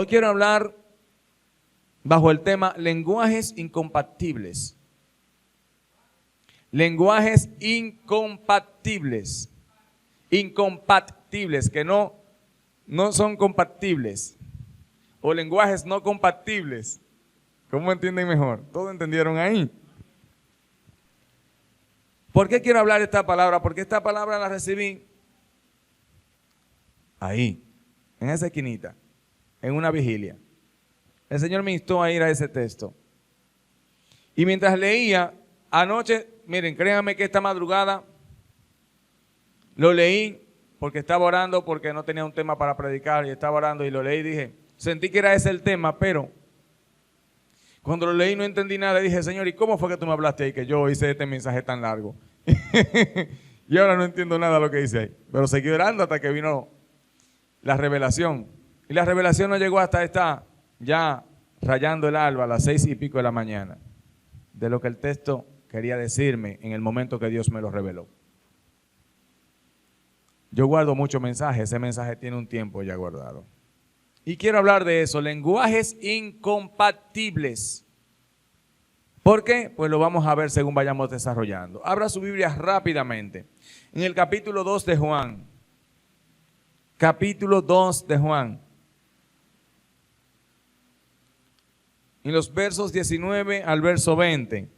Hoy quiero hablar bajo el tema lenguajes incompatibles. Lenguajes incompatibles. Incompatibles, que no son compatibles. O lenguajes no compatibles. ¿Cómo entienden mejor? ¿Todos entendieron ahí? ¿Por qué quiero hablar de esta palabra? Porque esta palabra la recibí ahí, en esa esquinita, en una vigilia. El Señor me instó a ir a ese texto. Y mientras leía, anoche, miren, créanme que esta madrugada lo leí porque estaba orando, porque no tenía un tema para predicar y estaba orando y lo leí y dije, sentí que era ese el tema, pero cuando lo leí no entendí nada y dije, Señor, ¿y cómo fue que tú me hablaste ahí que yo hice este mensaje tan largo? Y ahora no entiendo nada de lo que dice ahí. Pero seguí orando hasta que vino la revelación. Y la revelación no llegó hasta esta, ya rayando el alba a las 6:00 de la mañana, de lo que el texto quería decirme en el momento que Dios me lo reveló. Yo guardo muchos mensajes, ese mensaje tiene un tiempo ya guardado. Y quiero hablar de eso, lenguajes incompatibles. ¿Por qué? Pues lo vamos a ver según vayamos desarrollando. Abra su Biblia rápidamente. En el capítulo 2 de Juan. Capítulo 2 de Juan. En los versos 19 al verso 20.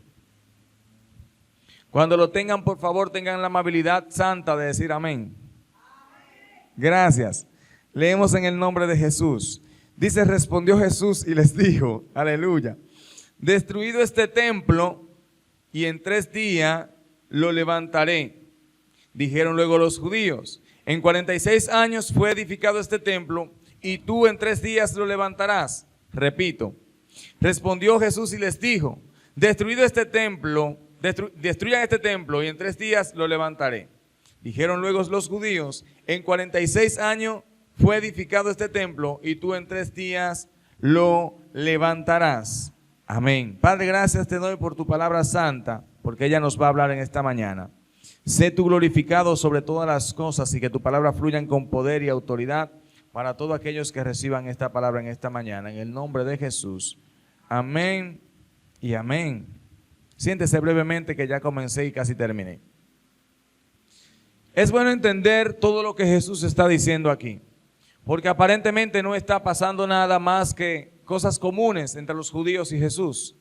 Cuando lo tengan, por favor, tengan la amabilidad santa de decir amén. Gracias. Leemos en el nombre de Jesús. Dice, respondió Jesús y les dijo, aleluya, destruido este templo y en 3 días lo levantaré. Dijeron luego los judíos, en 46 años fue edificado este templo y tú en 3 días lo levantarás. Repito, respondió Jesús y les dijo, destruido este templo, destruyan este templo y en 3 días lo levantaré. Dijeron luego los judíos, en 46 años fue edificado este templo y tú en 3 días lo levantarás. Amén. Padre, gracias te doy por tu palabra santa, porque ella nos va a hablar en esta mañana. Sé tú glorificado sobre todas las cosas y que tu palabra fluya con poder y autoridad para todos aquellos que reciban esta palabra en esta mañana. En el nombre de Jesús. Amén y amén. Siéntese brevemente que ya comencé y casi terminé. Es bueno entender todo lo que Jesús está diciendo aquí, porque aparentemente no está pasando nada más que cosas comunes entre los judíos y Jesús.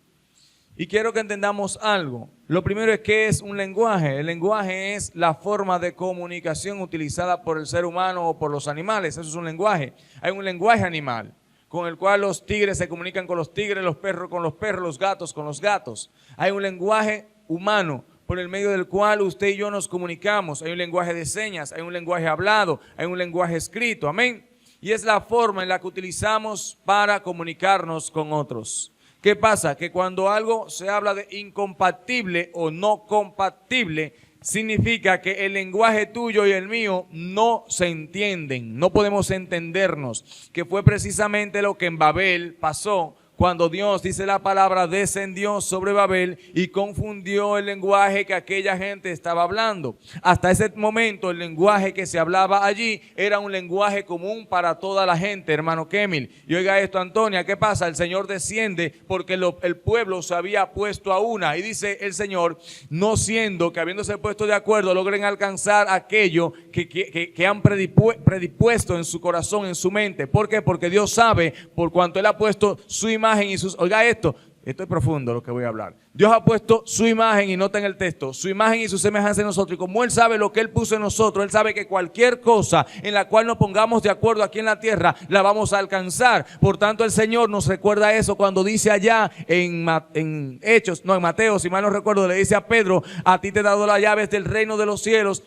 Y quiero que entendamos algo. Lo primero es ¿qué es un lenguaje? El lenguaje es la forma de comunicación utilizada por el ser humano o por los animales. Eso es un lenguaje. Hay un lenguaje animal con el cual los tigres se comunican con los tigres, los perros con los perros, los gatos con los gatos. Hay un lenguaje humano por el medio del cual usted y yo nos comunicamos. Hay un lenguaje de señas, hay un lenguaje hablado, hay un lenguaje escrito. Amén. Y es la forma en la que utilizamos para comunicarnos con otros. ¿Qué pasa? Que cuando algo se habla de incompatible o no compatible, significa que el lenguaje tuyo y el mío no se entienden, no podemos entendernos, que fue precisamente lo que en Babel pasó. Cuando Dios, dice la palabra, descendió sobre Babel y confundió el lenguaje que aquella gente estaba hablando. Hasta ese momento el lenguaje que se hablaba allí era un lenguaje común para toda la gente, hermano Kemil. Y oiga esto, Antonia, ¿qué pasa? El Señor desciende porque el pueblo se había puesto a una. Y dice el Señor, no siendo que habiéndose puesto de acuerdo logren alcanzar aquello que han predispuesto en su corazón, en su mente. ¿Por qué? Porque Dios sabe, por cuanto Él ha puesto su imagen y sus, oiga esto es profundo lo que voy a hablar. Dios ha puesto su imagen, y nota en el texto, su imagen y su semejanza en nosotros. Y como Él sabe lo que Él puso en nosotros, Él sabe que cualquier cosa en la cual nos pongamos de acuerdo aquí en la tierra, la vamos a alcanzar. Por tanto, el Señor nos recuerda eso cuando dice allá en Hechos, no, en Mateo, si mal no recuerdo, le dice a Pedro, a ti te he dado las llaves del reino de los cielos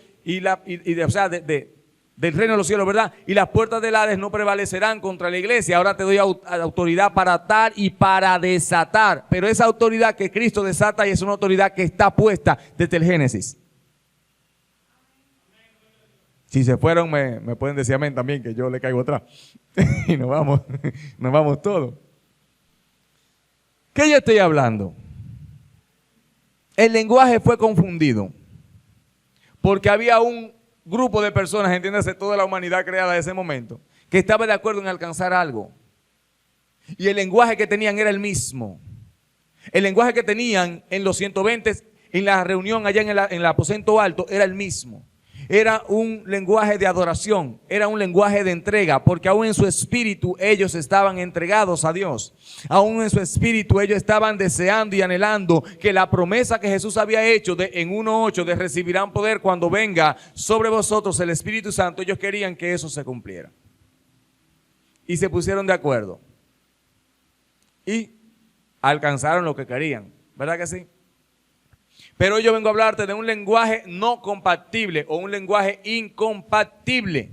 del reino de los cielos, ¿verdad? Y las puertas del Hades no prevalecerán contra la iglesia. Ahora te doy autoridad para atar y para desatar. Pero esa autoridad que Cristo desata y es una autoridad que está puesta desde el Génesis. Si se fueron, me pueden decir amén también, que yo le caigo atrás. Y nos vamos todos. ¿Qué yo estoy hablando? El lenguaje fue confundido porque había un grupo de personas, entiéndase, toda la humanidad creada en ese momento, que estaba de acuerdo en alcanzar algo. Y el lenguaje que tenían era el mismo. El lenguaje que tenían en los 120, en la reunión allá en el aposento alto, era el mismo. Era un lenguaje de adoración, era un lenguaje de entrega, porque aún en su espíritu ellos estaban entregados a Dios. Aún en su espíritu ellos estaban deseando y anhelando que la promesa que Jesús había hecho en 1:8 de recibirán poder cuando venga sobre vosotros el Espíritu Santo, ellos querían que eso se cumpliera. Y se pusieron de acuerdo. Y alcanzaron lo que querían, ¿verdad que sí? Pero hoy yo vengo a hablarte de un lenguaje no compatible o un lenguaje incompatible.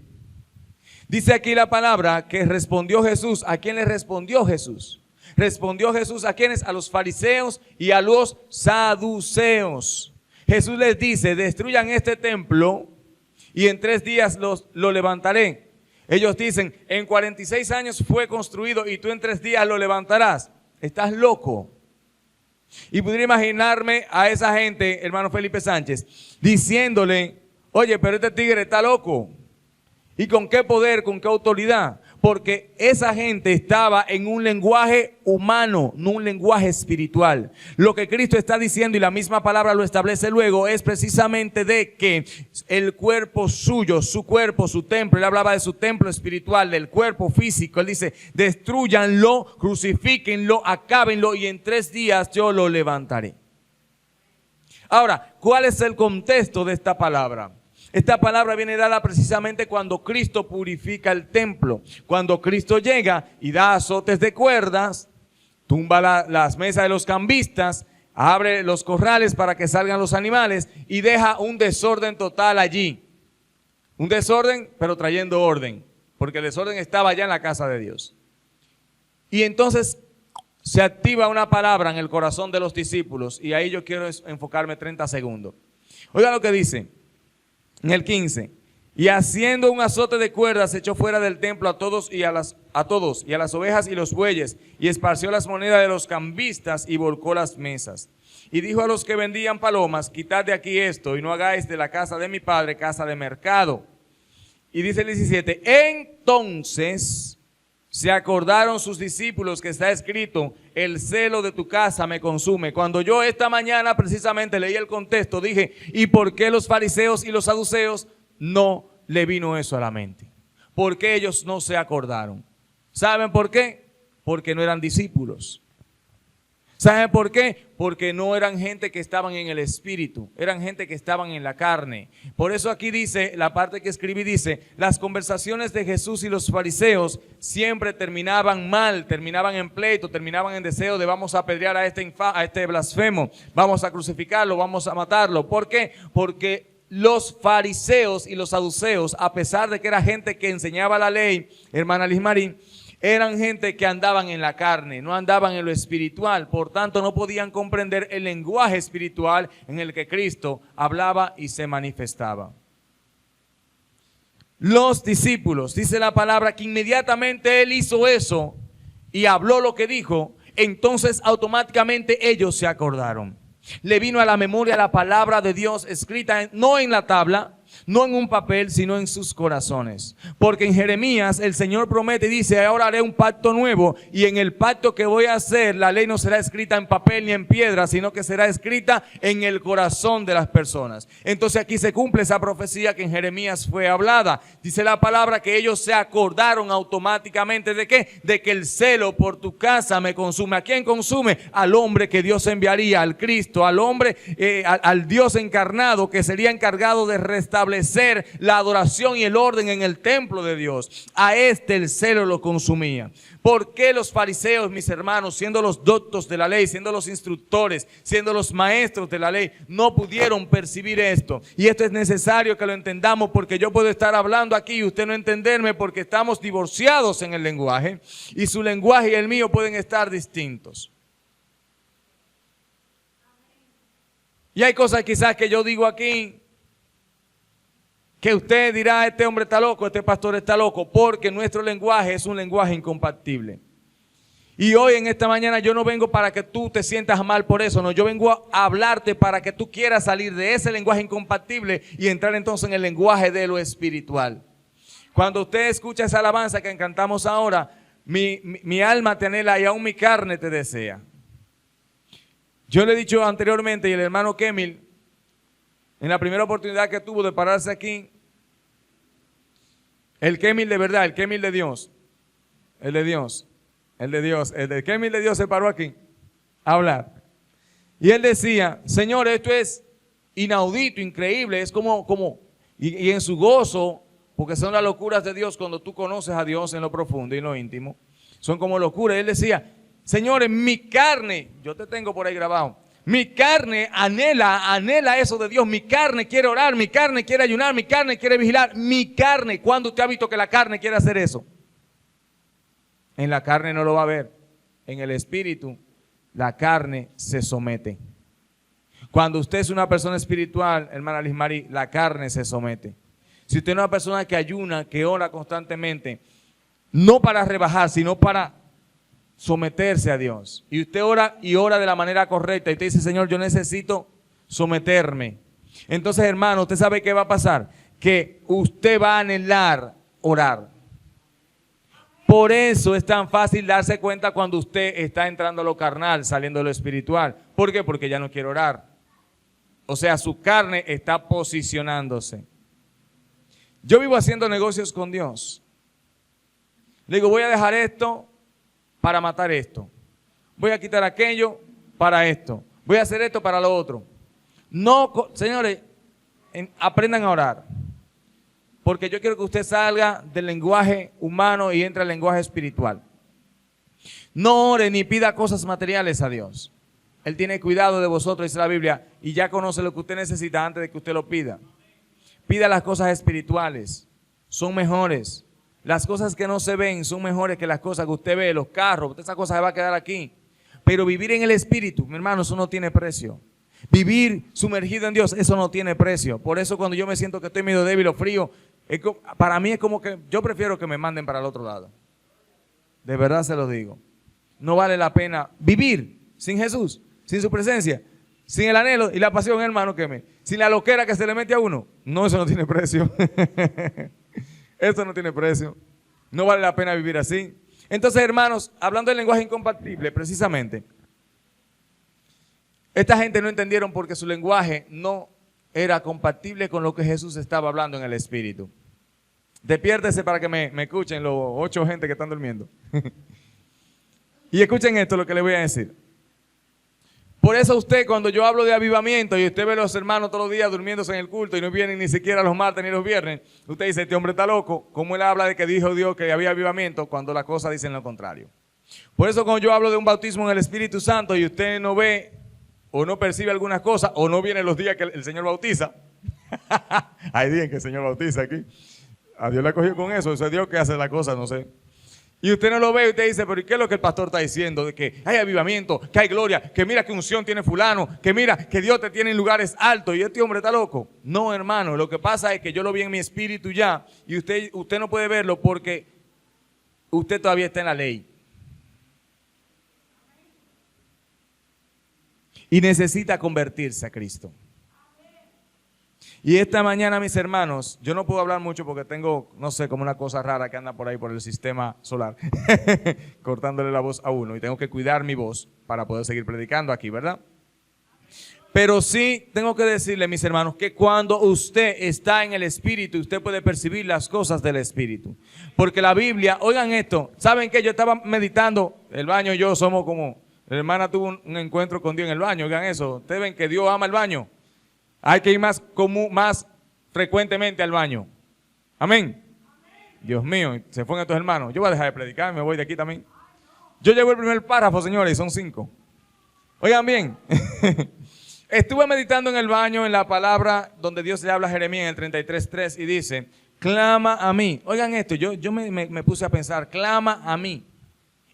Dice aquí la palabra que respondió Jesús. ¿A quién le respondió Jesús? Respondió Jesús ¿a quiénes? A los fariseos y a los saduceos. Jesús les dice, destruyan este templo y en 3 días lo levantaré. Ellos dicen, en 46 años fue construido y tú en 3 días lo levantarás. Estás loco. Y pudiera imaginarme a esa gente, hermano Felipe Sánchez, diciéndole, oye, pero este tigre está loco. ¿Y con qué poder, con qué autoridad? Porque esa gente estaba en un lenguaje humano, no un lenguaje espiritual. Lo que Cristo está diciendo, y la misma palabra lo establece luego, es precisamente de que el cuerpo suyo, su cuerpo, su templo, él hablaba de su templo espiritual, del cuerpo físico. Él dice, destruyanlo, crucifíquenlo, acábenlo y en 3 días yo lo levantaré. Ahora, ¿cuál es el contexto de esta palabra? Esta palabra viene dada precisamente cuando Cristo purifica el templo. Cuando Cristo llega y da azotes de cuerdas, tumba las mesas de los cambistas, abre los corrales para que salgan los animales y deja un desorden total allí. Un desorden, pero trayendo orden, porque el desorden estaba allá en la casa de Dios. Y entonces se activa una palabra en el corazón de los discípulos y ahí yo quiero enfocarme 30 segundos. Oiga lo que dice. En el 15, y haciendo un azote de cuerdas echó fuera del templo a todos y a las ovejas y los bueyes, y esparció las monedas de los cambistas y volcó las mesas. Y dijo a los que vendían palomas, quitad de aquí esto y no hagáis de la casa de mi padre casa de mercado. Y dice el 17, entonces se acordaron sus discípulos que está escrito, el celo de tu casa me consume. Cuando yo esta mañana precisamente leí el contexto, dije, ¿y por qué los fariseos y los saduceos no le vino eso a la mente? ¿Por qué ellos no se acordaron? ¿Saben por qué? Porque no eran discípulos. ¿Saben por qué? Porque no eran gente que estaban en el espíritu, eran gente que estaban en la carne. Por eso aquí dice, la parte que escribí dice, las conversaciones de Jesús y los fariseos siempre terminaban mal, terminaban en pleito, terminaban en deseo de vamos a apedrear a este blasfemo, vamos a crucificarlo, vamos a matarlo. ¿Por qué? Porque los fariseos y los saduceos, a pesar de que era gente que enseñaba la ley, hermana Liz Marín, eran gente que andaban en la carne, no andaban en lo espiritual, por tanto no podían comprender el lenguaje espiritual en el que Cristo hablaba y se manifestaba. Los discípulos, dice la palabra que inmediatamente él hizo eso y habló lo que dijo, entonces automáticamente ellos se acordaron. Le vino a la memoria la palabra de Dios escrita no en la tabla, no en un papel, sino en sus corazones. Porque en Jeremías el Señor promete y dice, ahora haré un pacto nuevo y en el pacto que voy a hacer la ley no será escrita en papel ni en piedra, sino que será escrita en el corazón de las personas. Entonces aquí se cumple esa profecía que en Jeremías fue hablada. Dice la palabra que ellos se acordaron automáticamente ¿de qué? De que el celo por tu casa me consume. ¿A quién consume? Al hombre que Dios enviaría, al Cristo, al hombre, al Dios encarnado que sería encargado de restablecer la adoración y el orden en el templo de Dios. A este el celo lo consumía. ¿Por qué los fariseos, mis hermanos, siendo los doctos de la ley, siendo los instructores, siendo los maestros de la ley, no pudieron percibir esto? Y esto es necesario que lo entendamos, porque yo puedo estar hablando aquí y usted no entenderme porque estamos divorciados en el lenguaje y su lenguaje y el mío pueden estar distintos. Y hay cosas quizás que yo digo aquí que usted dirá, este hombre está loco, este pastor está loco, porque nuestro lenguaje es un lenguaje incompatible. Y hoy en esta mañana yo no vengo para que tú te sientas mal por eso, no, yo vengo a hablarte para que tú quieras salir de ese lenguaje incompatible y entrar entonces en el lenguaje de lo espiritual. Cuando usted escucha esa alabanza que cantamos ahora, mi alma te anhela y aún mi carne te desea. Yo le he dicho anteriormente, y el hermano Kemil, en la primera oportunidad que tuvo de pararse aquí, el Kemil de verdad, el Kemil de Dios, el de Dios, el de Dios, el de Kemil de Dios se paró aquí a hablar. Y él decía, Señor, esto es inaudito, increíble, es y en su gozo, porque son las locuras de Dios cuando tú conoces a Dios en lo profundo y en lo íntimo, son como locuras. Él decía, Señor, mi carne, yo te tengo por ahí grabado, mi carne anhela eso de Dios, mi carne quiere orar, mi carne quiere ayunar, mi carne quiere vigilar, mi carne. ¿Cuándo usted ha visto que la carne quiere hacer eso? En la carne no lo va a ver, en el espíritu la carne se somete. Cuando usted es una persona espiritual, hermana Liz Marie, la carne se somete. Si usted es una persona que ayuna, que ora constantemente, no para rebajar, sino para someterse a Dios. Y usted ora y ora de la manera correcta. Y usted dice, Señor, yo necesito someterme. Entonces, hermano, usted sabe qué va a pasar. Que usted va a anhelar orar. Por eso es tan fácil darse cuenta cuando usted está entrando a lo carnal, saliendo de lo espiritual. ¿Por qué? Porque ya no quiere orar. O sea, su carne está posicionándose. Yo vivo haciendo negocios con Dios. Le digo, voy a dejar esto para matar esto. Voy a quitar aquello para esto. Voy a hacer esto para lo otro. No, señores, aprendan a orar. Porque yo quiero que usted salga del lenguaje humano y entre al lenguaje espiritual. No ore ni pida cosas materiales a Dios. Él tiene cuidado de vosotros, dice la Biblia, y ya conoce lo que usted necesita antes de que usted lo pida. Pida las cosas espirituales, son mejores. Las cosas que no se ven son mejores que las cosas que usted ve, los carros, esas cosas se van a quedar aquí. Pero vivir en el espíritu, mi hermano, eso no tiene precio. Vivir sumergido en Dios, eso no tiene precio. Por eso cuando yo me siento que estoy medio débil o frío, para mí es como que yo prefiero que me manden para el otro lado. De verdad se lo digo. No vale la pena vivir sin Jesús, sin su presencia, sin el anhelo y la pasión, hermano, sin la loquera que se le mete a uno. No, eso no tiene precio. Eso no tiene precio. No vale la pena vivir así. Entonces, hermanos, hablando del lenguaje incompatible, precisamente, esta gente no entendieron porque su lenguaje no era compatible con lo que Jesús estaba hablando en el Espíritu. Despiértese para que me escuchen los 8 gente que están durmiendo. Y escuchen esto, lo que les voy a decir. Por eso usted, cuando yo hablo de avivamiento y usted ve a los hermanos todos los días durmiéndose en el culto y no vienen ni siquiera los martes ni los viernes, usted dice, este hombre está loco. ¿Cómo él habla de que dijo Dios que había avivamiento cuando las cosas dicen lo contrario? Por eso cuando yo hablo de un bautismo en el Espíritu Santo y usted no ve o no percibe algunas cosas o no viene los días que el Señor bautiza. Hay días que el Señor bautiza aquí. A Dios le ha cogido con eso. Ese es Dios que hace la cosa, no sé. Y usted no lo ve y usted dice, pero ¿y qué es lo que el pastor está diciendo? De que hay avivamiento, que hay gloria, que mira qué unción tiene fulano, que mira que Dios te tiene en lugares altos y este hombre está loco. No, hermano, lo que pasa es que yo lo vi en mi espíritu ya y usted no puede verlo porque usted todavía está en la ley. Y necesita convertirse a Cristo. Y esta mañana, mis hermanos, yo no puedo hablar mucho porque tengo, no sé, como una cosa rara que anda por ahí por el sistema solar, cortándole la voz a uno. Y tengo que cuidar mi voz para poder seguir predicando aquí, ¿verdad? Pero sí tengo que decirle, mis hermanos, que cuando usted está en el Espíritu, usted puede percibir las cosas del Espíritu. Porque la Biblia, oigan esto, ¿saben qué? Yo estaba meditando, el baño y yo somos como, la hermana tuvo un encuentro con Dios en el baño, oigan eso. Ustedes ven que Dios ama el baño. Hay que ir más frecuentemente al baño. Amén. Dios mío, se fueron estos hermanos. Yo voy a dejar de predicar, me voy de aquí también. Yo llevo el primer párrafo, señores, y son 5. Oigan bien. Estuve meditando en el baño en la palabra donde Dios le habla a Jeremías en el 33:3 y dice, clama a mí. Oigan esto, yo me puse a pensar, clama a mí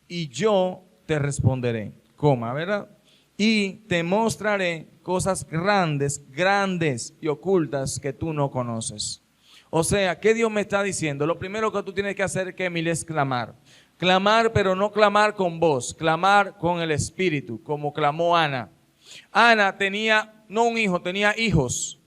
y yo te responderé. ¿Verdad? Y te mostraré cosas grandes y ocultas que tú no conoces. O sea, ¿qué Dios me está diciendo? Lo primero que tú tienes que hacer, Kemil, es clamar. Clamar, pero no clamar con voz, clamar con el Espíritu, como clamó Ana. Ana tenía, no un hijo, tenía hijos.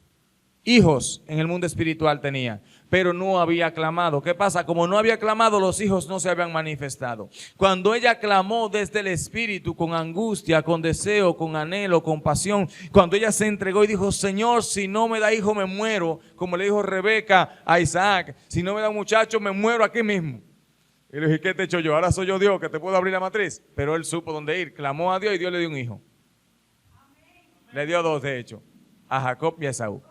Hijos en el mundo espiritual tenía. pero no había clamado. ¿Qué pasa? Como no había clamado, los hijos no se habían manifestado. Cuando ella clamó desde el espíritu, con angustia, con deseo, con anhelo, con pasión, cuando ella se entregó y dijo, Señor, si no me da hijo me muero, como le dijo Rebeca a Isaac, si no me da un muchacho me muero aquí mismo. Y le dije, ¿qué te he hecho yo? Ahora soy yo Dios que te puedo abrir la matriz. Pero él supo dónde ir, clamó a Dios y Dios le dio un hijo. Le dio dos, de hecho, a Jacob y a Esaú.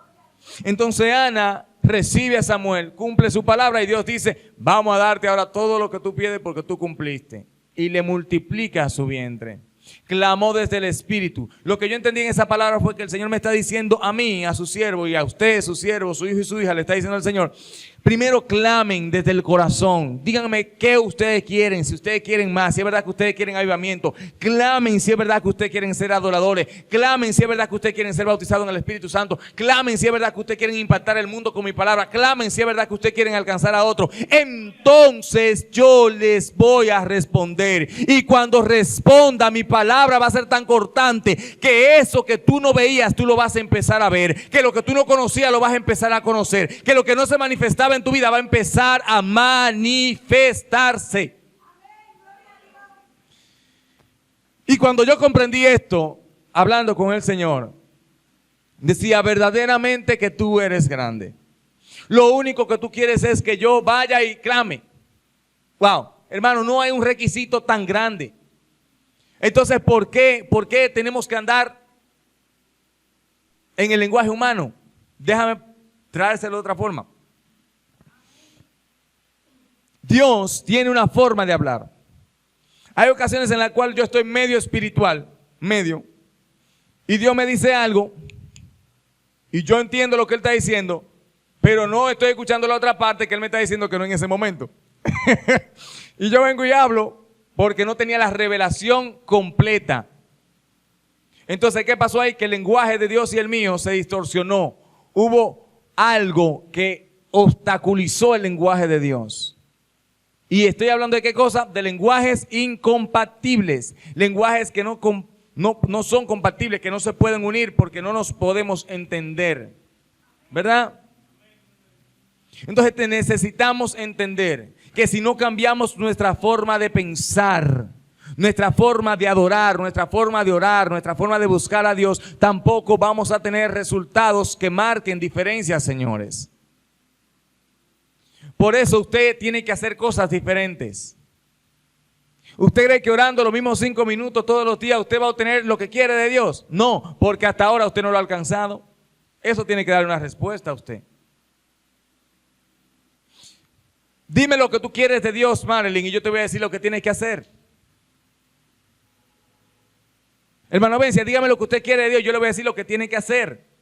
Entonces Ana recibe a Samuel, cumple su palabra y Dios dice, vamos a darte ahora todo lo que tú pides porque tú cumpliste. Y le multiplica su vientre. Clamó desde el espíritu. Lo que yo entendí en esa palabra fue que el Señor me está diciendo a mí, a su siervo y a usted, su siervo, su hijo y su hija, le está diciendo al Señor, primero clamen desde el corazón. Díganme qué ustedes quieren, si ustedes quieren más, si es verdad que ustedes quieren avivamiento. Clamen si es verdad que ustedes quieren ser adoradores. Clamen si es verdad que ustedes quieren ser bautizados en el Espíritu Santo. Clamen si es verdad que ustedes quieren impactar el mundo con mi palabra. Clamen si es verdad que ustedes quieren alcanzar a otro. Entonces yo les voy a responder. Y cuando responda, mi palabra va a ser tan cortante que eso que tú no veías, tú lo vas a empezar a ver. Que lo que tú no conocías, lo vas a empezar a conocer. Que lo que no se manifestaba en tu vida va a empezar a manifestarse. Y cuando yo comprendí esto, hablando con el Señor, decía verdaderamente que tú eres grande. Lo único que tú quieres es que yo vaya y clame. Wow, hermano, no hay un requisito tan grande. Entonces, ¿por qué tenemos que andar en el lenguaje humano? Déjame traérselo de otra forma. Dios tiene una forma de hablar. Hay ocasiones en las cuales yo estoy medio espiritual, y Dios me dice algo, y yo entiendo lo que Él está diciendo, pero no estoy escuchando la otra parte que Él me está diciendo que no en ese momento. Y yo vengo y hablo porque no tenía la revelación completa. Entonces, ¿qué pasó ahí? Que el lenguaje de Dios y el mío se distorsionó. Hubo algo que obstaculizó el lenguaje de Dios. Y estoy hablando de qué cosa, de lenguajes incompatibles, lenguajes que no son compatibles, que no se pueden unir porque no nos podemos entender, ¿verdad? Entonces necesitamos entender que si no cambiamos nuestra forma de pensar, nuestra forma de adorar, nuestra forma de orar, nuestra forma de buscar a Dios, tampoco vamos a tener resultados que marquen diferencias, señores. Por eso usted tiene que hacer cosas diferentes. ¿Usted cree que orando los mismos 5 minutos todos los días usted va a obtener lo que quiere de Dios? No, porque hasta ahora usted no lo ha alcanzado. Eso tiene que dar una respuesta a usted. Dime lo que tú quieres de Dios, Marilyn, y yo te voy a decir lo que tienes que hacer. Hermano Bencia, dígame lo que usted quiere de Dios, yo le voy a decir lo que tiene que hacer.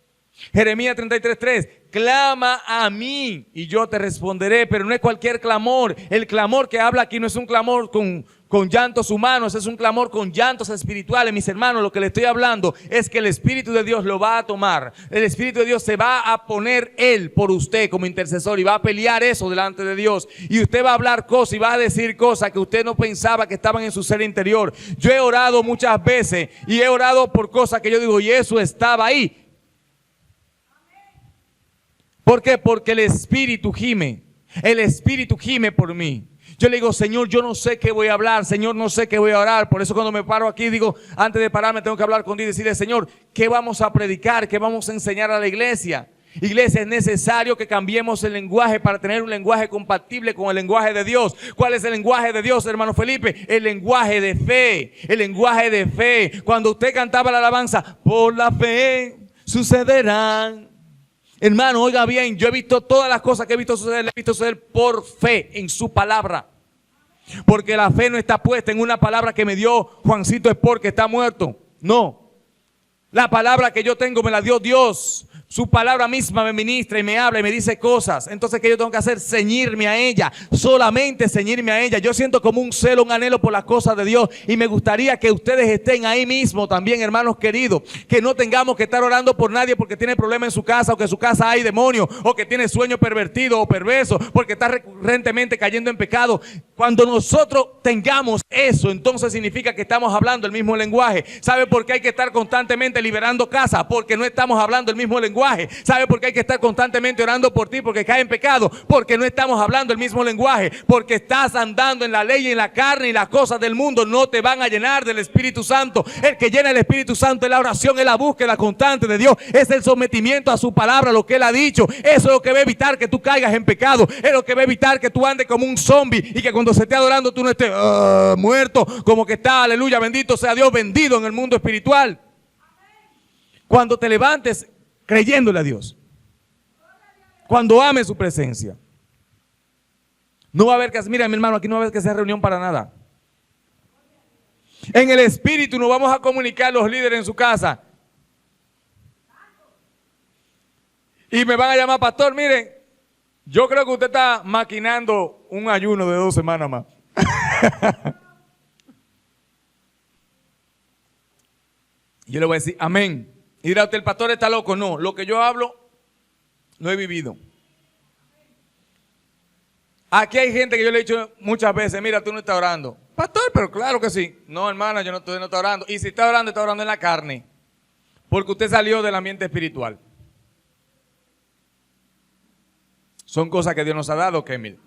Jeremías 33:3, clama a mí y yo te responderé, pero no es cualquier clamor. El clamor que habla aquí no es un clamor con llantos humanos, es un clamor con llantos espirituales. Mis hermanos, lo que le estoy hablando es que el Espíritu de Dios lo va a tomar. El Espíritu de Dios se va a poner Él por usted como intercesor y va a pelear eso delante de Dios. Y usted va a hablar cosas y va a decir cosas que usted no pensaba que estaban en su ser interior. Yo he orado muchas veces y he orado por cosas que yo digo, y eso estaba ahí. ¿Por qué? Porque el Espíritu gime por mí. Yo le digo, Señor, yo no sé qué voy a hablar, Señor, no sé qué voy a orar. Por eso cuando me paro aquí digo, antes de pararme tengo que hablar con Dios y decirle, Señor, ¿qué vamos a predicar? ¿Qué vamos a enseñar a la iglesia? Iglesia, es necesario que cambiemos el lenguaje para tener un lenguaje compatible con el lenguaje de Dios. ¿Cuál es el lenguaje de Dios, hermano Felipe? El lenguaje de fe, el lenguaje de fe. Cuando usted cantaba la alabanza, por la fe sucederán. Hermano, oiga bien, yo he visto todas las cosas que he visto suceder por fe en su palabra. Porque la fe no está puesta en una palabra que me dio Juancito Espor, que está muerto. No. La palabra que yo tengo me la dio Dios. Su palabra misma me ministra y me habla y me dice cosas. Entonces, ¿qué yo tengo que hacer? Ceñirme a ella. Solamente ceñirme a ella. Yo siento como un celo, un anhelo por las cosas de Dios. Y me gustaría que ustedes estén ahí mismo también, hermanos queridos. Que no tengamos que estar orando por nadie porque tiene problemas en su casa, o que en su casa hay demonios, o que tiene sueño pervertido o perverso, porque está recurrentemente cayendo en pecado. Cuando nosotros tengamos eso, entonces significa que estamos hablando el mismo lenguaje. ¿Sabe por qué hay que estar constantemente liberando casa, porque no estamos hablando el mismo lenguaje. ¿Sabe por qué hay que estar constantemente orando por ti? Porque cae en pecado, porque no estamos hablando el mismo lenguaje, porque estás andando en la ley y en la carne, y las cosas del mundo no te van a llenar del Espíritu Santo. El que llena el Espíritu Santo es la oración, es la búsqueda constante de Dios, es el sometimiento a su palabra, lo que Él ha dicho. Eso es lo que va a evitar que tú caigas en pecado, es lo que va a evitar que tú andes como un zombie y que cuando se esté adorando tú no estés muerto, como que está, aleluya, bendito sea Dios, vendido en el mundo espiritual. Cuando te levantes creyéndole a Dios, cuando ames su presencia, no va a haber que, mira mi hermano, aquí no va a haber que hacer reunión para nada. En el espíritu nos vamos a comunicar los líderes en su casa. Y me van a llamar, pastor, miren, yo creo que usted está maquinando un ayuno de 2 semanas más. Yo le voy a decir, amén. Y dirá usted, el pastor está loco. No, lo que yo hablo, lo he vivido. Aquí hay gente que yo le he dicho muchas veces, mira, tú no estás orando. Pastor, pero claro que sí. No, hermana, yo no estoy orando. Y si está orando en la carne. Porque usted salió del ambiente espiritual. Son cosas que Dios nos ha dado, Kemil.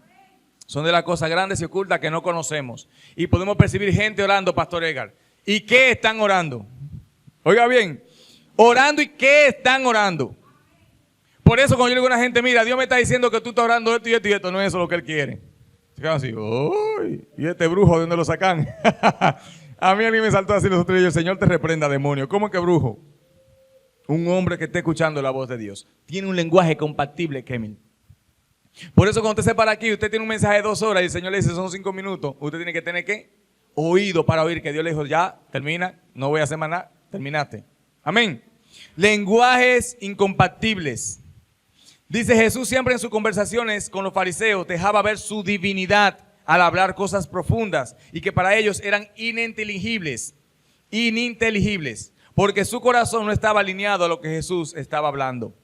Son de las cosas grandes y ocultas que no conocemos. Y podemos percibir gente orando, Pastor Edgar. ¿Y qué están orando? Oiga bien, orando y qué están orando. Por eso cuando yo le digo a una gente, mira, Dios me está diciendo que tú estás orando esto y esto y esto, no es eso lo que Él quiere. Se quedan así, uy, ¿y este brujo de dónde lo sacan? A mí alguien me saltó así los otros días, el Señor te reprenda, demonio. ¿Cómo que brujo? Un hombre que esté escuchando la voz de Dios. Tiene un lenguaje compatible, Kemil. Por eso cuando usted se para aquí, usted tiene un mensaje de 2 horas y el Señor le dice son 5 minutos, usted tiene que tener ¿qué? Oído para oír que Dios le dijo, ya, termina, no voy a hacer más nada, terminaste. Amén. Lenguajes incompatibles. Dice Jesús siempre en sus conversaciones con los fariseos, dejaba ver su divinidad al hablar cosas profundas y que para ellos eran ininteligibles, porque su corazón no estaba alineado a lo que Jesús estaba hablando.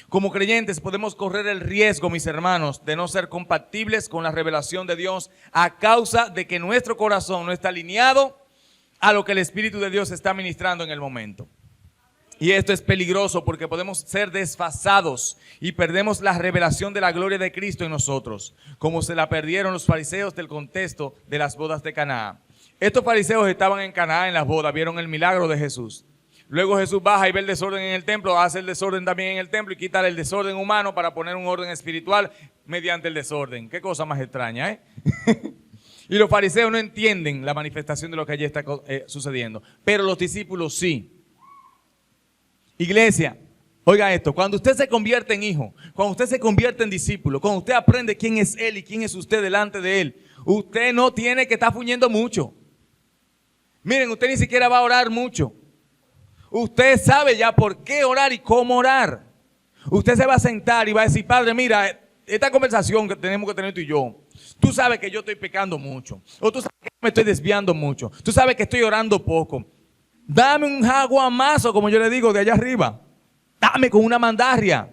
Como creyentes podemos correr el riesgo, mis hermanos, de no ser compatibles con la revelación de Dios a causa de que nuestro corazón no está alineado a lo que el Espíritu de Dios está ministrando en el momento. Y esto es peligroso porque podemos ser desfasados y perdemos la revelación de la gloria de Cristo en nosotros, como se la perdieron los fariseos del contexto de las bodas de Caná. Estos fariseos estaban en Caná en las bodas, vieron el milagro de Jesús. Luego Jesús baja y ve el desorden en el templo, hace el desorden también en el templo y quita el desorden humano para poner un orden espiritual mediante el desorden. Qué cosa más extraña, ¿eh? Y los fariseos no entienden la manifestación de lo que allí está sucediendo, pero los discípulos sí. Iglesia, oiga esto, cuando usted se convierte en hijo, cuando usted se convierte en discípulo, cuando usted aprende quién es Él y quién es usted delante de Él, usted no tiene que estar fuñendo mucho. Miren, usted ni siquiera va a orar mucho. Usted sabe ya por qué orar y cómo orar. Usted se va a sentar y va a decir, Padre, mira, esta conversación que tenemos que tener tú y yo, tú sabes que yo estoy pecando mucho, o tú sabes que me estoy desviando mucho, tú sabes que estoy orando poco. Dame un jaguamazo, como yo le digo, de allá arriba. Dame con una mandarria.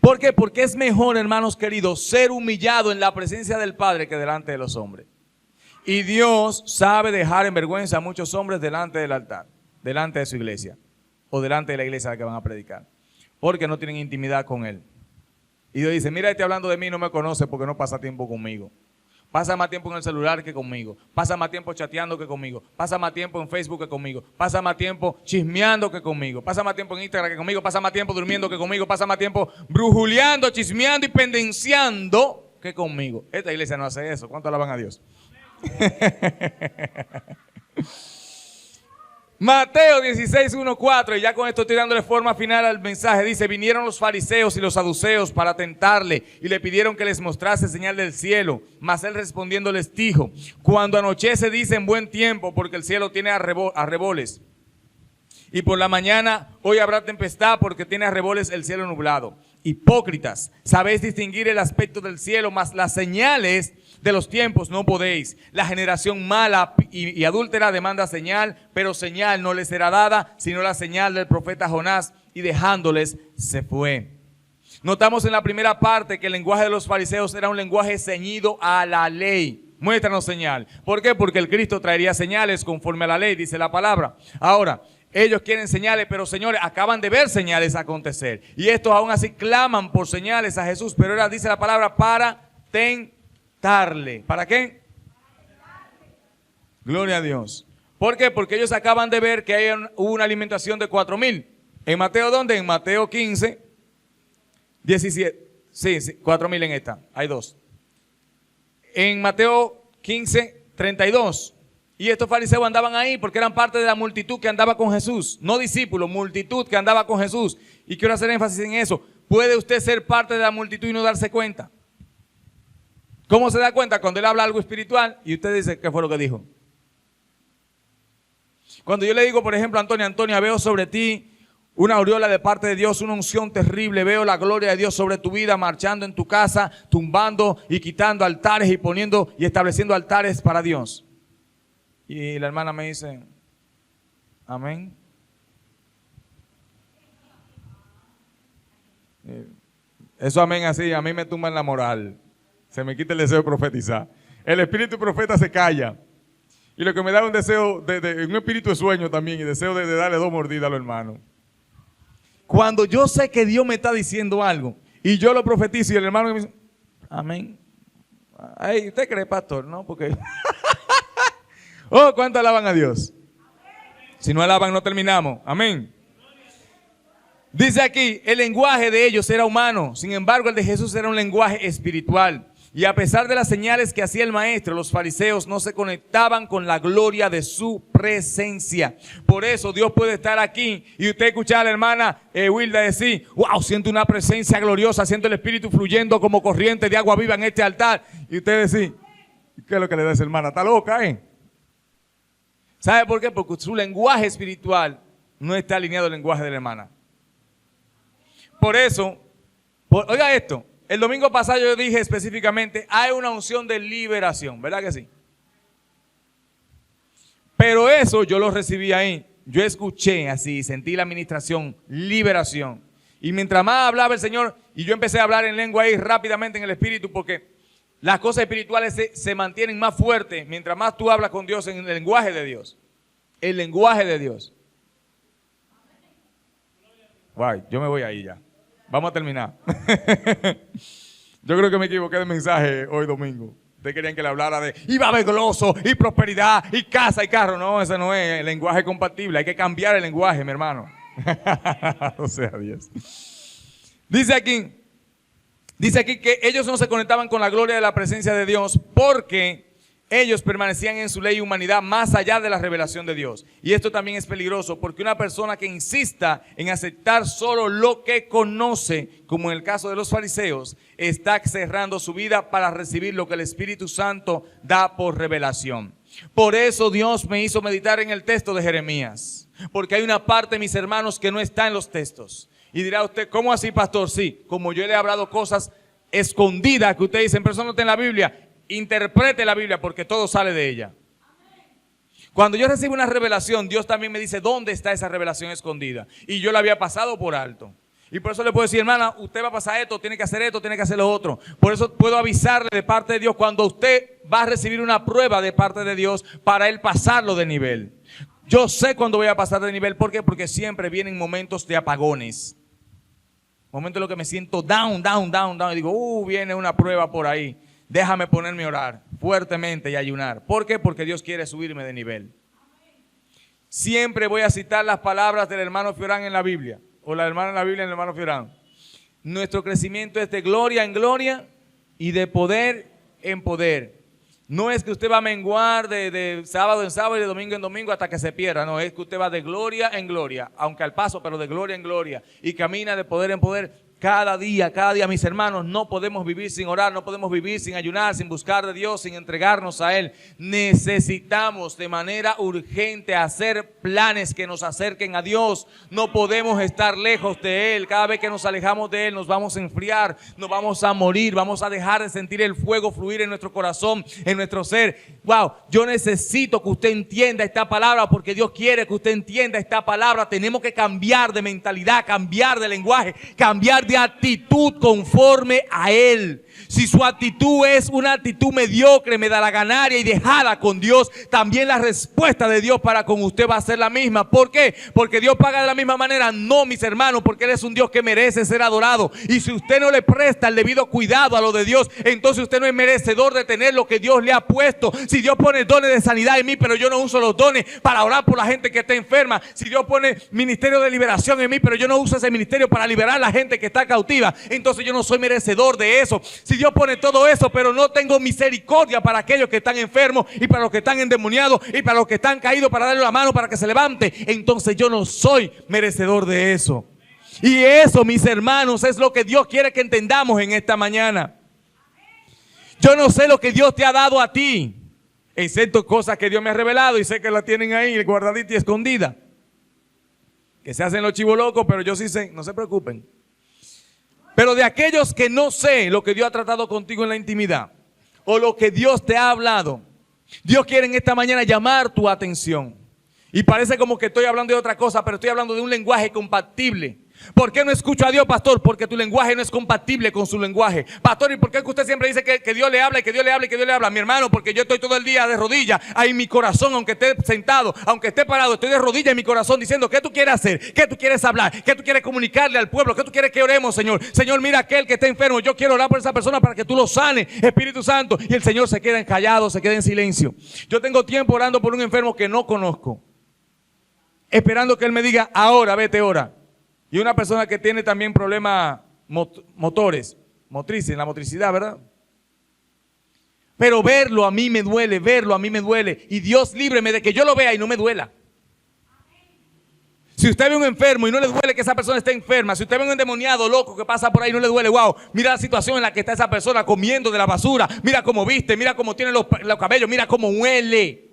¿Por qué? Porque es mejor, hermanos queridos, ser humillado en la presencia del Padre que delante de los hombres. Y Dios sabe dejar en vergüenza a muchos hombres delante del altar, delante de su iglesia, o delante de la iglesia a la que van a predicar, porque no tienen intimidad con Él. Y Dios dice, mira, este hablando de mí no me conoce porque no pasa tiempo conmigo. Pasa más tiempo en el celular que conmigo. Pasa más tiempo chateando que conmigo. Pasa más tiempo en Facebook que conmigo. Pasa más tiempo chismeando que conmigo. Pasa más tiempo en Instagram que conmigo. Pasa más tiempo durmiendo que conmigo. Pasa más tiempo brujuleando, chismeando y pendenciando que conmigo. Esta iglesia no hace eso. ¿Cuánto alaban a Dios? Mateo 16, 1, 4, y ya con esto estoy dándole forma final al mensaje. Dice, vinieron los fariseos y los saduceos para tentarle y le pidieron que les mostrase señal del cielo. Mas él respondiendo les dijo, cuando anochece dicen buen tiempo porque el cielo tiene arreboles. Y por la mañana hoy habrá tempestad porque tiene arreboles el cielo nublado. Hipócritas, sabéis distinguir el aspecto del cielo, mas las señales de los tiempos no podéis. La generación mala y adúltera demanda señal, pero señal no les será dada, sino la señal del profeta Jonás, y dejándoles se fue. Notamos en la primera parte que el lenguaje de los fariseos era un lenguaje ceñido a la ley. Muéstranos señal. ¿Por qué? Porque el Cristo traería señales conforme a la ley, dice la palabra. Ahora, Ellos quieren señales, pero señores, acaban de ver señales acontecer. Y estos aún así claman por señales a Jesús, pero ahora dice la palabra para tentarle. ¿Para qué? Gloria a Dios. ¿Por qué? Porque ellos acaban de ver que hubo una alimentación de 4,000. ¿En Mateo dónde? En Mateo 15, 17. Sí, 4,000 en esta. Hay dos. En Mateo 15, 32. Y estos fariseos andaban ahí porque eran parte de la multitud que andaba con Jesús. No discípulos, multitud que andaba con Jesús. Y quiero hacer énfasis en eso. ¿Puede usted ser parte de la multitud y no darse cuenta? ¿Cómo se da cuenta? Cuando él habla algo espiritual y usted dice, ¿qué fue lo que dijo? Cuando yo le digo, por ejemplo, Antonia, veo sobre ti una aureola de parte de Dios, una unción terrible, veo la gloria de Dios sobre tu vida, marchando en tu casa, tumbando y quitando altares y poniendo y estableciendo altares para Dios. Y la hermana me dice, amén. Eso amén así, a mí me tumba en la moral. Se me quita el deseo de profetizar. El espíritu profeta se calla. Y lo que me da un deseo, un espíritu de sueño también, y deseo de darle 2 mordidas a los hermanos. Cuando yo sé que Dios me está diciendo algo, y yo lo profetizo, y el hermano me dice, amén. Ay, ¿usted cree, pastor? No, porque... Oh, ¿cuánto alaban a Dios? Si no alaban, no terminamos. Amén. Dice aquí, el lenguaje de ellos era humano. Sin embargo, el de Jesús era un lenguaje espiritual. Y a pesar de las señales que hacía el maestro, los fariseos no se conectaban con la gloria de su presencia. Por eso Dios puede estar aquí y usted escuchar a la hermana Wilda decir, wow, siento una presencia gloriosa, siento el Espíritu fluyendo como corriente de agua viva en este altar. Y usted decir, ¿qué es lo que le da a esa hermana? ¿Está loca, ¿Sabe por qué? Porque su lenguaje espiritual no está alineado al lenguaje de la hermana. Por eso, oiga esto, el domingo pasado yo dije específicamente, hay una unción de liberación, ¿verdad que sí? Pero eso yo lo recibí ahí, yo escuché así, sentí la administración, liberación. Y mientras más hablaba el Señor, y yo empecé a hablar en lengua ahí rápidamente en el Espíritu, porque las cosas espirituales se mantienen más fuertes mientras más tú hablas con Dios en el lenguaje de Dios. El lenguaje de Dios. Guay, yo me voy ahí ya. Vamos a terminar. Yo creo que me equivoqué de mensaje hoy domingo. Ustedes querían que le hablara de iba a haber gozo y prosperidad y casa y carro. No, ese no es el lenguaje compatible. Hay que cambiar el lenguaje, mi hermano. O sea, Dios. Dice aquí que ellos no se conectaban con la gloria de la presencia de Dios porque ellos permanecían en su ley y humanidad más allá de la revelación de Dios. Y esto también es peligroso porque una persona que insista en aceptar solo lo que conoce, como en el caso de los fariseos, está cerrando su vida para recibir lo que el Espíritu Santo da por revelación. Por eso Dios me hizo meditar en el texto de Jeremías, porque hay una parte, mis hermanos, que no está en los textos. Y dirá usted, ¿cómo así, pastor? Sí, como yo le he hablado cosas escondidas que usted dice, pero eso no está en la Biblia. Interprete la Biblia porque todo sale de ella. Cuando yo recibo una revelación, Dios también me dice dónde está esa revelación escondida. Y yo la había pasado por alto. Y por eso le puedo decir, hermana, usted va a pasar esto, tiene que hacer lo otro. Por eso puedo avisarle de parte de Dios cuando usted va a recibir una prueba de parte de Dios para él pasarlo de nivel. Yo sé cuándo voy a pasar de nivel. ¿Por qué? Porque siempre vienen momentos de apagones. Momentos en los que me siento down. Y digo, viene una prueba por ahí. Déjame ponerme a orar fuertemente y ayunar. ¿Por qué? Porque Dios quiere subirme de nivel. Siempre voy a citar las palabras del hermano Fiorán en la Biblia. O la hermana en la Biblia en el hermano Fiorán. Nuestro crecimiento es de gloria en gloria y de poder en poder. No es que usted va a menguar de sábado en sábado y de domingo en domingo hasta que se pierda. No, es que usted va de gloria en gloria, aunque al paso, pero de gloria en gloria. Y camina de poder en poder. Cada día, mis hermanos, no podemos vivir sin orar, no podemos vivir sin ayunar, sin buscar de Dios, sin entregarnos a Él. Necesitamos de manera urgente hacer planes que nos acerquen a Dios. No podemos estar lejos de Él. Cada vez que nos alejamos de Él nos vamos a enfriar, nos vamos a morir, vamos a dejar de sentir el fuego fluir en nuestro corazón, en nuestro ser. Wow, yo necesito que usted entienda esta palabra porque Dios quiere que usted entienda esta palabra. Tenemos que cambiar de mentalidad, cambiar de lenguaje, cambiar de de actitud conforme a Él. Si su actitud es una actitud mediocre, medalaganaria y dejada con Dios, también la respuesta de Dios para con usted va a ser la misma. ¿Por qué? Porque Dios paga de la misma manera. No, mis hermanos, porque Él es un Dios que merece ser adorado. Y si usted no le presta el debido cuidado a lo de Dios, entonces usted no es merecedor de tener lo que Dios le ha puesto. Si Dios pone dones de sanidad en mí, pero yo no uso los dones para orar por la gente que está enferma. Si Dios pone ministerio de liberación en mí, pero yo no uso ese ministerio para liberar a la gente que está cautiva, entonces yo no soy merecedor de eso. Si Dios pone todo eso, pero no tengo misericordia para aquellos que están enfermos y para los que están endemoniados y para los que están caídos, para darle la mano para que se levante, entonces yo no soy merecedor de eso. Y eso, mis hermanos, es lo que Dios quiere que entendamos en esta mañana. Yo no sé lo que Dios te ha dado a ti, excepto cosas que Dios me ha revelado y sé que la tienen ahí guardadita y escondida, que se hacen los chivos locos, pero yo sí sé, no se preocupen. Pero de aquellos que no sé lo que Dios ha tratado contigo en la intimidad o lo que Dios te ha hablado, Dios quiere en esta mañana llamar tu atención. Y parece como que estoy hablando de otra cosa, pero estoy hablando de un lenguaje compatible. ¿Por qué no escucho a Dios, pastor? Porque tu lenguaje no es compatible con su lenguaje. Pastor, ¿y por qué usted siempre dice que Dios le habla y que Dios le habla y que Dios le habla? Mi hermano, porque yo estoy todo el día de rodillas. Ahí mi corazón, aunque esté sentado, aunque esté parado, estoy de rodillas en mi corazón diciendo, ¿qué tú quieres hacer? ¿Qué tú quieres hablar? ¿Qué tú quieres comunicarle al pueblo? ¿Qué tú quieres que oremos, Señor? Señor, mira aquel que está enfermo. Yo quiero orar por esa persona para que tú lo sanes, Espíritu Santo. Y el Señor se queda callado, se queda en silencio. Yo tengo tiempo orando por un enfermo que no conozco, esperando que Él me diga, ahora vete, ora. Y una persona que tiene también problemas motrices, en la motricidad, ¿verdad? Pero verlo a mí me duele, verlo a mí me duele. Y Dios líbreme de que yo lo vea y no me duela. Si usted ve un enfermo y no le duele que esa persona esté enferma, si usted ve un endemoniado loco que pasa por ahí y no le duele, wow, mira la situación en la que está esa persona comiendo de la basura, mira cómo viste, mira cómo tiene los cabellos, mira cómo huele.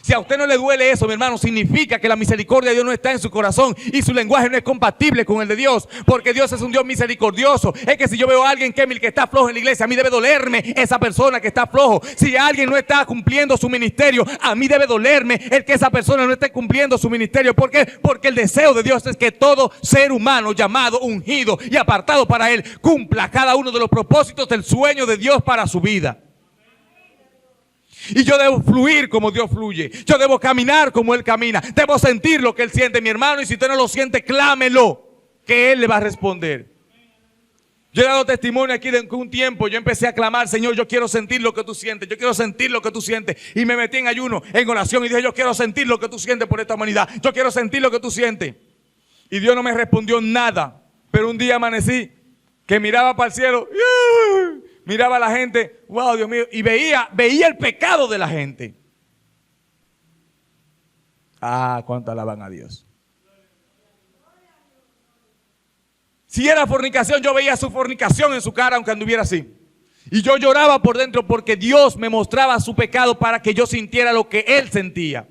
Si a usted no le duele eso, mi hermano, significa que la misericordia de Dios no está en su corazón y su lenguaje no es compatible con el de Dios, porque Dios es un Dios misericordioso. Es que si yo veo a alguien que está flojo en la iglesia, a mí debe dolerme esa persona que está flojo. Si alguien no está cumpliendo su ministerio, a mí debe dolerme el que esa persona no esté cumpliendo su ministerio. ¿Por qué? Porque el deseo de Dios es que todo ser humano llamado, ungido y apartado para Él cumpla cada uno de los propósitos del sueño de Dios para su vida. Y yo debo fluir como Dios fluye. Yo debo caminar como Él camina. Debo sentir lo que Él siente, mi hermano. Y si usted no lo siente, clámelo, que Él le va a responder. Yo he dado testimonio aquí de que un tiempo yo empecé a clamar, Señor, yo quiero sentir lo que tú sientes. Yo quiero sentir lo que tú sientes. Y me metí en ayuno, en oración y dije, yo quiero sentir lo que tú sientes por esta humanidad. Yo quiero sentir lo que tú sientes. Y Dios no me respondió nada. Pero un día amanecí que miraba para el cielo. Miraba a la gente, wow, Dios mío, y veía el pecado de la gente. Ah, cuánto alaban a Dios. Si era fornicación, yo veía su fornicación en su cara, aunque anduviera así. Y yo lloraba por dentro porque Dios me mostraba su pecado para que yo sintiera lo que Él sentía.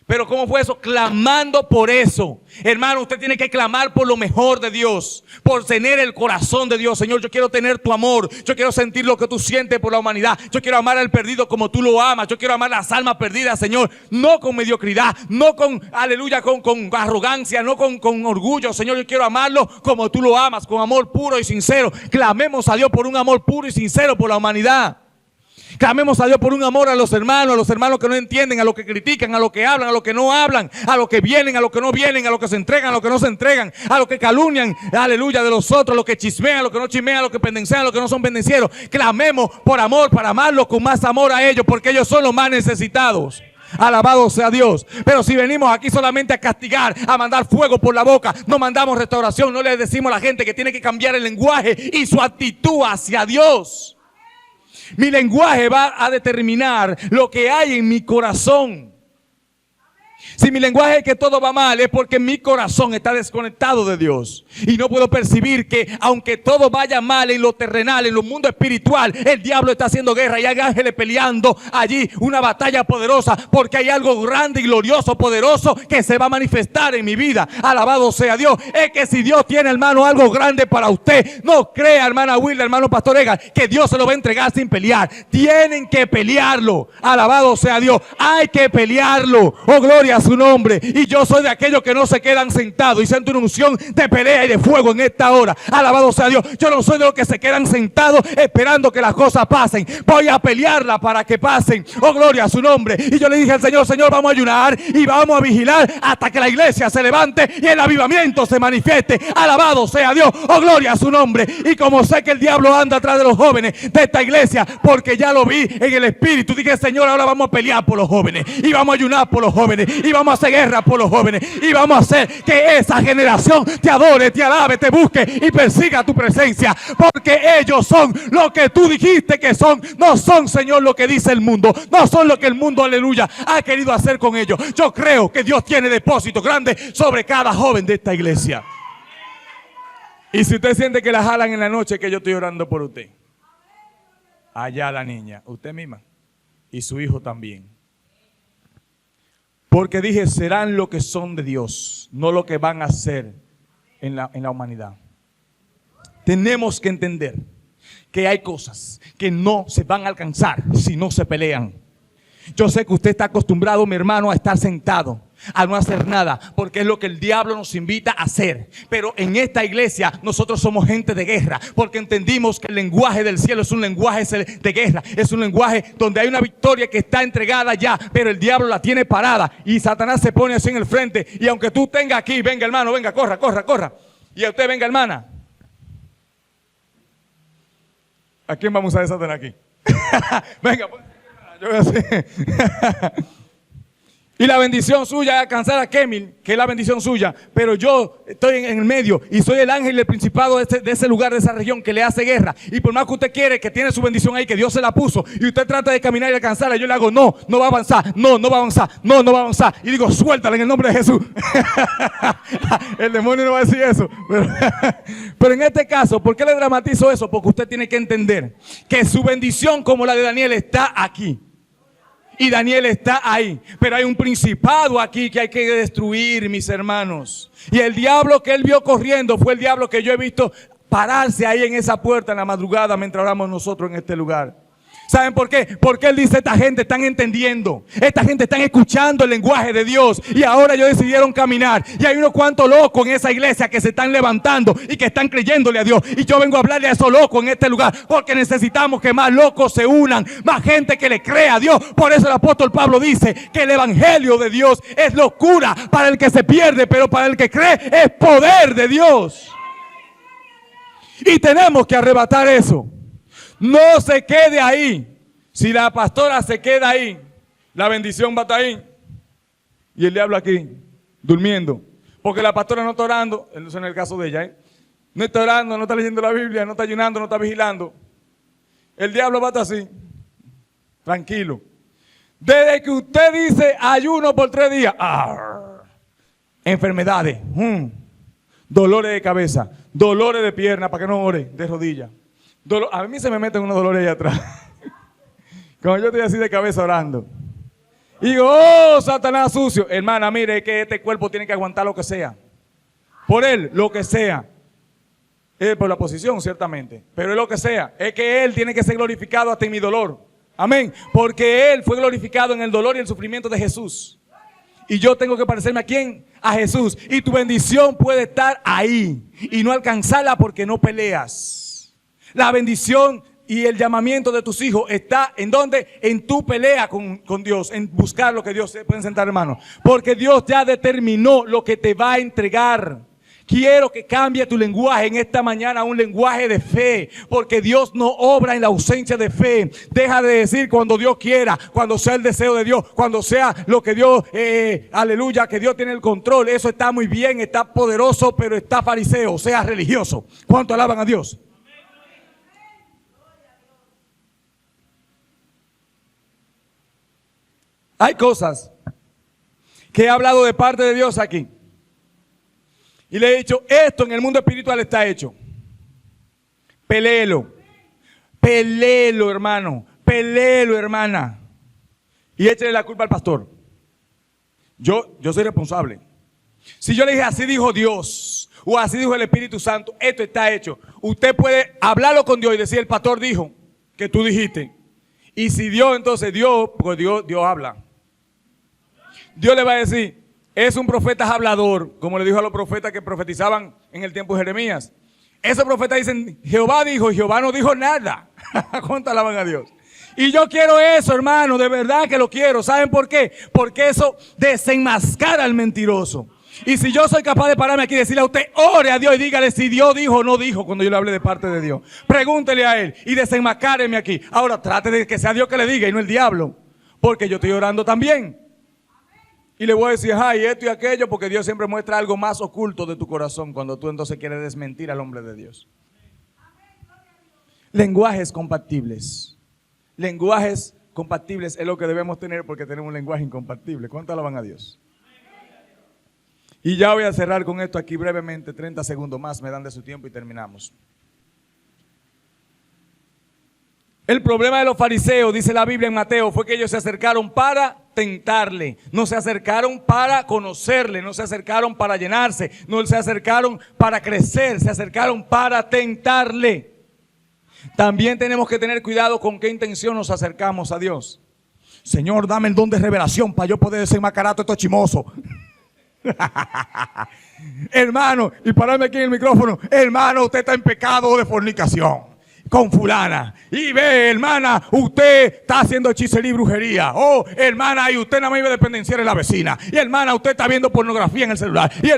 Pero ¿cómo fue eso? Clamando por eso. Hermano, usted tiene que clamar por lo mejor de Dios, por tener el corazón de Dios. Señor, yo quiero tener tu amor. Yo quiero sentir lo que tú sientes por la humanidad. Yo quiero amar al perdido como tú lo amas. Yo quiero amar las almas perdidas, Señor. No con mediocridad, no con, aleluya, con arrogancia, no con orgullo. Señor, yo quiero amarlo como tú lo amas, con amor puro y sincero. Clamemos a Dios por un amor puro y sincero por la humanidad. Clamemos a Dios por un amor a los hermanos que no entienden, a los que critican, a los que hablan, a los que no hablan, a los que vienen, a los que no vienen, a los que se entregan, a los que no se entregan, a los que calumnian, aleluya, de los otros, a los que chismean, a los que no chismean, a los que pendencieran, a los que no son pendencieros. Clamemos por amor, para amarlos con más amor a ellos, porque ellos son los más necesitados. Alabado sea Dios. Pero si venimos aquí solamente a castigar, a mandar fuego por la boca, no mandamos restauración, no le decimos a la gente que tiene que cambiar el lenguaje y su actitud hacia Dios. Mi lenguaje va a determinar lo que hay en mi corazón. Si mi lenguaje es que todo va mal, es porque mi corazón está desconectado de Dios. Y no puedo percibir que aunque todo vaya mal en lo terrenal, en lo mundo espiritual, el diablo está haciendo guerra y hay ángeles peleando allí una batalla poderosa, porque hay algo grande y glorioso, poderoso, que se va a manifestar en mi vida. Alabado sea Dios. Es que si Dios tiene, hermano, algo grande para usted, no crea, hermana Wilda, hermano Pastor Egan, que Dios se lo va a entregar sin pelear. Tienen que pelearlo. Alabado sea Dios. Hay que pelearlo. Oh, gloria gloria a su nombre. Y yo soy de aquellos que no se quedan sentados y siento una unción de pelea y de fuego en esta hora. Alabado sea Dios. Yo no soy de los que se quedan sentados esperando que las cosas pasen. Voy a pelearla para que pasen. Oh, gloria a su nombre. Y yo le dije al Señor, Señor, vamos a ayunar y vamos a vigilar hasta que la iglesia se levante y el avivamiento se manifieste. Alabado sea Dios. Oh, gloria a su nombre. Y como sé que el diablo anda atrás de los jóvenes de esta iglesia, porque ya lo vi en el espíritu, dije, Señor, ahora vamos a pelear por los jóvenes y vamos a ayunar por los jóvenes y vamos a hacer guerra por los jóvenes y vamos a hacer que esa generación te adore, te alabe, te busque y persiga tu presencia, porque ellos son lo que tú dijiste que son. No son, Señor, lo que dice el mundo, no son lo que el mundo, aleluya, ha querido hacer con ellos. Yo creo que Dios tiene depósitos grandes sobre cada joven de esta iglesia. Y si usted siente que la jalan en la noche, que yo estoy orando por usted. Allá la niña, usted misma y su hijo también. Porque dije, serán lo que son de Dios, no lo que van a ser en la humanidad. Tenemos que entender que hay cosas que no se van a alcanzar si no se pelean. Yo sé que usted está acostumbrado, mi hermano, a estar sentado, a no hacer nada, porque es lo que el diablo nos invita a hacer. Pero en esta iglesia nosotros somos gente de guerra, porque entendimos que el lenguaje del cielo es un lenguaje de guerra, es un lenguaje donde hay una victoria que está entregada ya, pero el diablo la tiene parada y Satanás se pone así en el frente. Y aunque tú tengas aquí, venga hermano, venga, corra, corra, corra, y a usted venga hermana, ¿a quién vamos a desatar aquí? Venga, pues. Yo voy a hacer. Y la bendición suya es alcanzar a Kemil, que es la bendición suya. Pero yo estoy en el medio y soy el ángel del principado de ese lugar, de esa región que le hace guerra. Y por más que usted quiere, que tiene su bendición ahí, que Dios se la puso, y usted trata de caminar y alcanzarla, yo le hago, no, no va a avanzar, no, no va a avanzar, no, no va a avanzar. Y digo, suéltala en el nombre de Jesús. El demonio no va a decir eso. Pero en este caso, ¿por qué le dramatizo eso? Porque usted tiene que entender que su bendición, como la de Daniel, está aquí. Y Daniel está ahí, pero hay un principado aquí que hay que destruir, mis hermanos. Y el diablo que él vio corriendo fue el diablo que yo he visto pararse ahí en esa puerta en la madrugada mientras oramos nosotros en este lugar. ¿Saben por qué? Porque él dice, esta gente están entendiendo, esta gente están escuchando el lenguaje de Dios y ahora ellos decidieron caminar. Y hay unos cuantos locos en esa iglesia que se están levantando y que están creyéndole a Dios. Y yo vengo a hablarle a esos locos en este lugar porque necesitamos que más locos se unan, más gente que le crea a Dios. Por eso el apóstol Pablo dice que el evangelio de Dios es locura para el que se pierde, pero para el que cree es poder de Dios. Y tenemos que arrebatar eso. No se quede ahí. Si la pastora se queda ahí, la bendición va a estar ahí. Y el diablo aquí, durmiendo. Porque la pastora no está orando, eso en el caso de ella, no está orando, no está leyendo la Biblia, no está ayunando, no está vigilando. El diablo va a estar así, tranquilo. Desde que usted dice ayuno por 3 días, enfermedades, dolores de cabeza, dolores de pierna, para que no ore, de rodillas. A mí se me meten unos dolores ahí atrás. Como yo estoy así de cabeza orando. Y digo, oh, Satanás sucio. Hermana, mire que este cuerpo tiene que aguantar lo que sea. Por él, lo que sea. Es por la posición, ciertamente. Pero es lo que sea. Es que él tiene que ser glorificado hasta en mi dolor. Amén. Porque él fue glorificado en el dolor y el sufrimiento de Jesús. Y yo tengo que parecerme ¿a quién? A Jesús. Y tu bendición puede estar ahí. Y no alcanzarla porque no peleas. La bendición y el llamamiento de tus hijos está ¿en dónde? En tu pelea con Dios, en buscar lo que Dios se pueden sentar, hermano. Porque Dios ya determinó lo que te va a entregar. Quiero que cambie tu lenguaje en esta mañana a un lenguaje de fe, porque Dios no obra en la ausencia de fe. Deja de decir cuando Dios quiera, cuando sea el deseo de Dios, cuando sea lo que Dios, aleluya, que Dios tiene el control. Eso está muy bien, está poderoso, pero está fariseo, o sea religioso. ¿Cuánto alaban a Dios? Hay cosas que he hablado de parte de Dios aquí. Y le he dicho, esto en el mundo espiritual está hecho. Peléelo. Peléelo, hermano. Peléelo, hermana. Y échale la culpa al pastor. Yo soy responsable. Si yo le dije, así dijo Dios, o así dijo el Espíritu Santo, esto está hecho. Usted puede hablarlo con Dios y decir, el pastor dijo que tú dijiste. Y si Dios, entonces Dios, porque Dios habla. Dios le va a decir, es un profeta hablador, como le dijo a los profetas que profetizaban en el tiempo de Jeremías. Esos profetas dicen, Jehová dijo, y Jehová no dijo nada. ¿Cuánto alaban a Dios? Y yo quiero eso, hermano, de verdad que lo quiero. ¿Saben por qué? Porque eso desenmascara al mentiroso. Y si yo soy capaz de pararme aquí y decirle a usted, ore a Dios y dígale si Dios dijo o no dijo cuando yo le hable de parte de Dios. Pregúntele a Él y desenmascáreme aquí. Ahora trate de que sea Dios que le diga y no el diablo. Porque yo estoy orando también. Y le voy a decir, ay, esto y aquello, porque Dios siempre muestra algo más oculto de tu corazón cuando tú entonces quieres desmentir al hombre de Dios. Lenguajes compatibles. Lenguajes compatibles es lo que debemos tener porque tenemos un lenguaje incompatible. ¿Cuánto alaban a Dios? Y ya voy a cerrar con esto aquí brevemente, 30 segundos más me dan de su tiempo y terminamos. El problema de los fariseos, dice la Biblia en Mateo, fue que ellos se acercaron para tentarle. No se acercaron para conocerle, no se acercaron para llenarse, no se acercaron para crecer, se acercaron para tentarle. También tenemos que tener cuidado con qué intención nos acercamos a Dios. Señor, dame el don de revelación para yo poder desenmascarar a todo esto chimoso. Hermano, y pararme aquí en el micrófono, hermano, usted está en pecado de fornicación con fulana. Y ve, hermana, usted está haciendo hechicería y brujería. Oh, hermana, y usted nada más iba a dependenciar en la vecina. Y hermana, usted está viendo pornografía en el celular. Y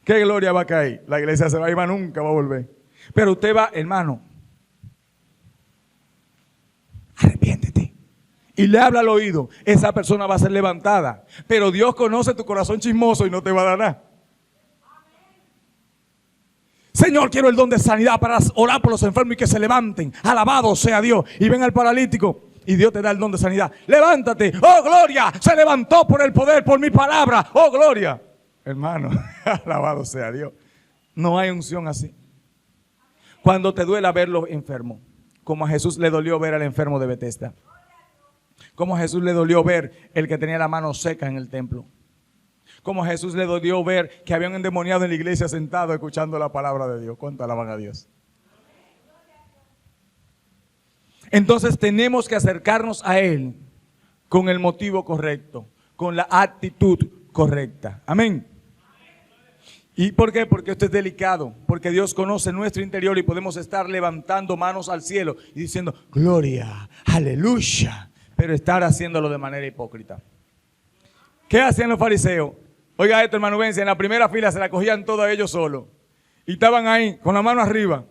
¿qué gloria va a caer? La iglesia se va a ir, nunca va a volver. Pero usted va, hermano, arrepiéntete. Y le habla al oído, esa persona va a ser levantada. Pero Dios conoce tu corazón chismoso y no te va a dar nada. Señor, quiero el don de sanidad para orar por los enfermos y que se levanten. Alabado sea Dios. Y ven al paralítico y Dios te da el don de sanidad. Levántate. Oh, gloria. Se levantó por el poder, por mi palabra. Oh, gloria. Hermano, alabado sea Dios. No hay unción así. Cuando te duela verlo enfermo, como a Jesús le dolió ver al enfermo de Betesda. Como a Jesús le dolió ver el que tenía la mano seca en el templo. Como a Jesús le dolió ver que había un endemoniado en la iglesia sentado escuchando la palabra de Dios. ¿Cuánto alaban a Dios? Entonces tenemos que acercarnos a Él con el motivo correcto, con la actitud correcta. Amén. ¿Y por qué? Porque esto es delicado, porque Dios conoce nuestro interior y podemos estar levantando manos al cielo y diciendo, gloria, aleluya, pero estar haciéndolo de manera hipócrita. ¿Qué hacían los fariseos? Oiga esto, hermano, en la primera fila se la cogían todos ellos solos y estaban ahí con la mano arriba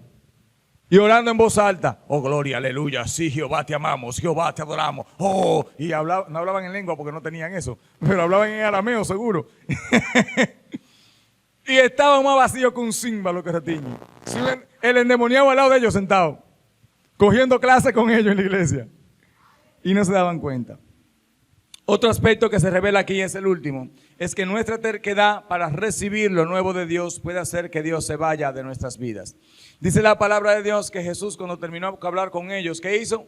y orando en voz alta. Oh, gloria, aleluya, sí, Jehová te amamos, Jehová te adoramos. Oh, y no hablaban en lengua porque no tenían eso, pero hablaban en arameo seguro. Y estaban más vacíos que un címbalo que retiñe. El endemoniado al lado de ellos sentado, cogiendo clase con ellos en la iglesia. Y no se daban cuenta. Otro aspecto que se revela aquí es el último. Es que nuestra terquedad para recibir lo nuevo de Dios puede hacer que Dios se vaya de nuestras vidas. Dice la palabra de Dios que Jesús cuando terminó de hablar con ellos, ¿qué hizo?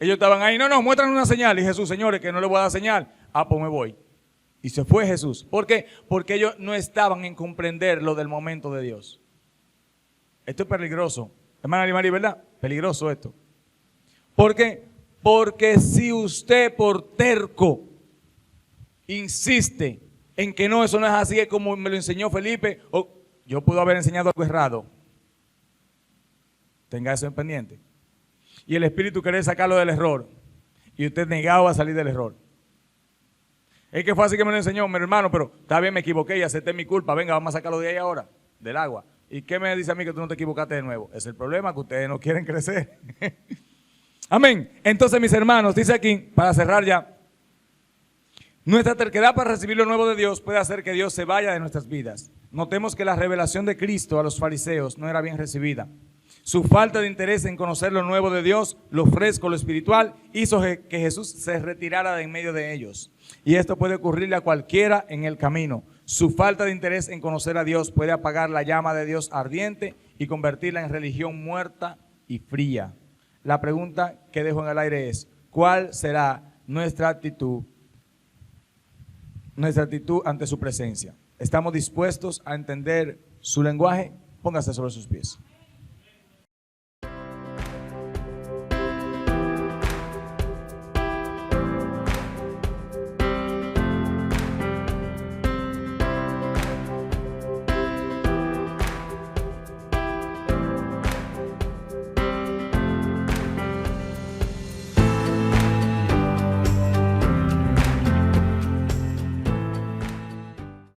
Ellos estaban ahí, no, muéstranos una señal. Y Jesús, señores, que no le voy a dar señal. Ah, pues me voy. Y se fue Jesús. ¿Por qué? Porque ellos no estaban en comprender lo del momento de Dios. Esto es peligroso. Hermana María, ¿verdad? Peligroso esto. ¿Por qué? Porque si usted por terco insiste en que no, eso no es así, es como me lo enseñó Felipe, o yo puedo haber enseñado algo errado. Tenga eso en pendiente. Y el Espíritu quiere sacarlo del error. Y usted negado a salir del error. Es que fue así que me lo enseñó mi hermano, pero está bien, me equivoqué y acepté mi culpa. Venga, vamos a sacarlo de ahí ahora, del agua. ¿Y qué me dice a mí que tú no te equivocaste de nuevo? Es el problema, que ustedes no quieren crecer. Amén. Entonces, mis hermanos, dice aquí, para cerrar ya, nuestra terquedad para recibir lo nuevo de Dios puede hacer que Dios se vaya de nuestras vidas. Notemos que la revelación de Cristo a los fariseos no era bien recibida. Su falta de interés en conocer lo nuevo de Dios, lo fresco, lo espiritual, hizo que Jesús se retirara de en medio de ellos. Y esto puede ocurrirle a cualquiera en el camino. Su falta de interés en conocer a Dios puede apagar la llama de Dios ardiente y convertirla en religión muerta y fría. La pregunta que dejo en el aire es, ¿cuál será nuestra actitud ante su presencia? ¿Estamos dispuestos a entender su lenguaje? Póngase sobre sus pies.